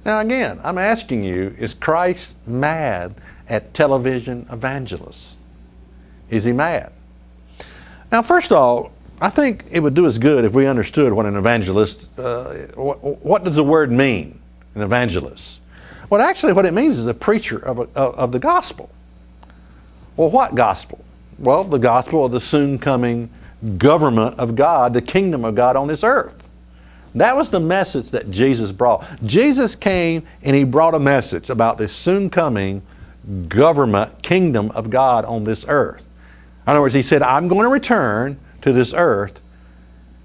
Now again, I'm asking you, is Christ mad at television evangelists? Is he mad? Now first of all, I think it would do us good if we understood what an evangelist, what does the word mean, an evangelist? Well, actually what it means is a preacher of the gospel. Well, what gospel? Well, the gospel of the soon coming government of God, the kingdom of God on this earth. That was the message that Jesus brought. Jesus came and he brought a message about this soon coming government, kingdom of God on this earth. In other words, he said, I'm going to return to this earth,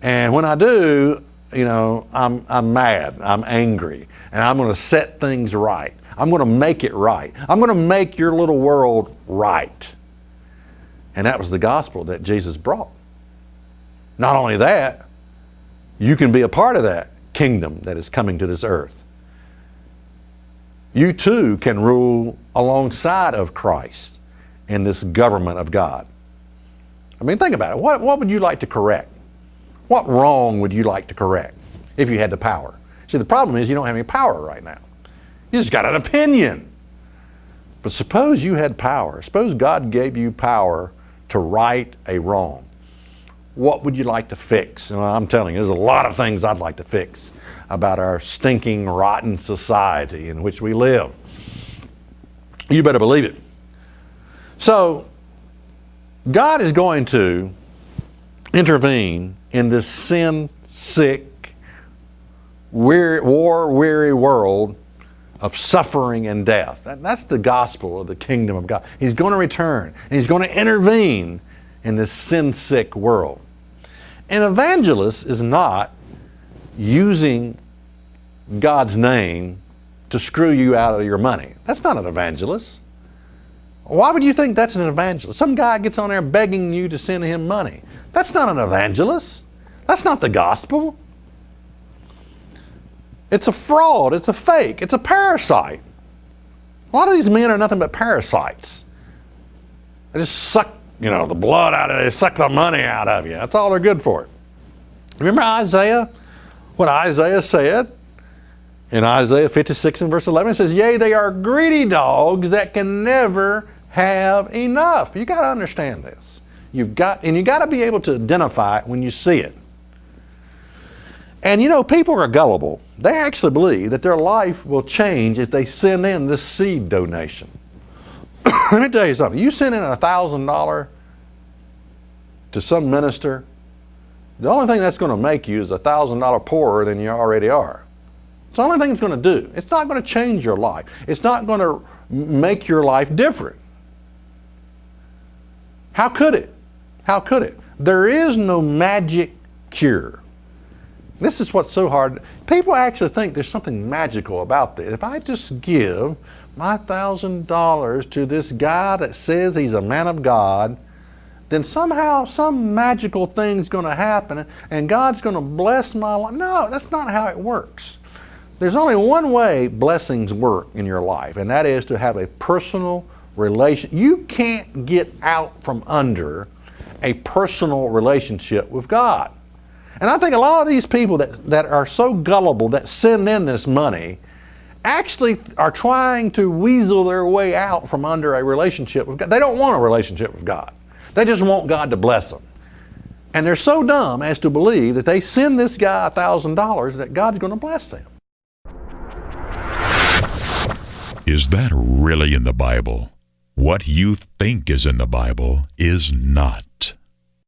and when I do, I'm mad, I'm angry, and I'm going to set things right. I'm going to make it right. I'm going to make your little world right. And that was the gospel that Jesus brought. Not only that, you can be a part of that kingdom that is coming to this earth. You too can rule alongside of Christ in this government of God. I mean, think about it. What would you like to correct? What wrong would you like to correct if you had the power? See, the problem is you don't have any power right now. You just got an opinion. But suppose you had power. Suppose God gave you power to right a wrong. What would you like to fix? And I'm telling you, there's a lot of things I'd like to fix about our stinking, rotten society in which we live. You better believe it. So, God is going to intervene in this sin-sick, war-weary world of suffering and death. That's the gospel of the kingdom of God. He's going to return, and he's going to intervene in this sin-sick world. An evangelist is not using God's name to screw you out of your money. That's not an evangelist. Why would you think that's an evangelist? Some guy gets on there begging you to send him money. That's not an evangelist. That's not the gospel. It's a fraud. It's a fake. It's a parasite. A lot of these men are nothing but parasites. They just suck, the blood out of you. They suck the money out of you. That's all they're good for. Remember Isaiah? What Isaiah said? In Isaiah 56 and verse 11, it says, yea, they are greedy dogs that can never have enough. You got to understand this. You got to be able to identify it when you see it. And people are gullible. They actually believe that their life will change if they send in this seed donation. Let me tell you something. You send in $1,000 to some minister, the only thing that's going to make you is $1,000 poorer than you already are. It's the only thing it's going to do. It's not going to change your life. It's not going to make your life different. How could it? How could it? There is no magic cure. This is what's so hard. People actually think there's something magical about this. If I just give my $1,000 to this guy that says he's a man of God, then somehow some magical thing's going to happen and God's going to bless my life. No, that's not how it works. There's only one way blessings work in your life, and that is to have a personal relation. You can't get out from under a personal relationship with God. And I think a lot of these people that are so gullible that send in this money actually are trying to weasel their way out from under a relationship with God. They don't want a relationship with God. They just want God to bless them. And they're so dumb as to believe that they send this guy $1,000 that God's going to bless them. Is that really in the Bible? What you think is in the Bible is not.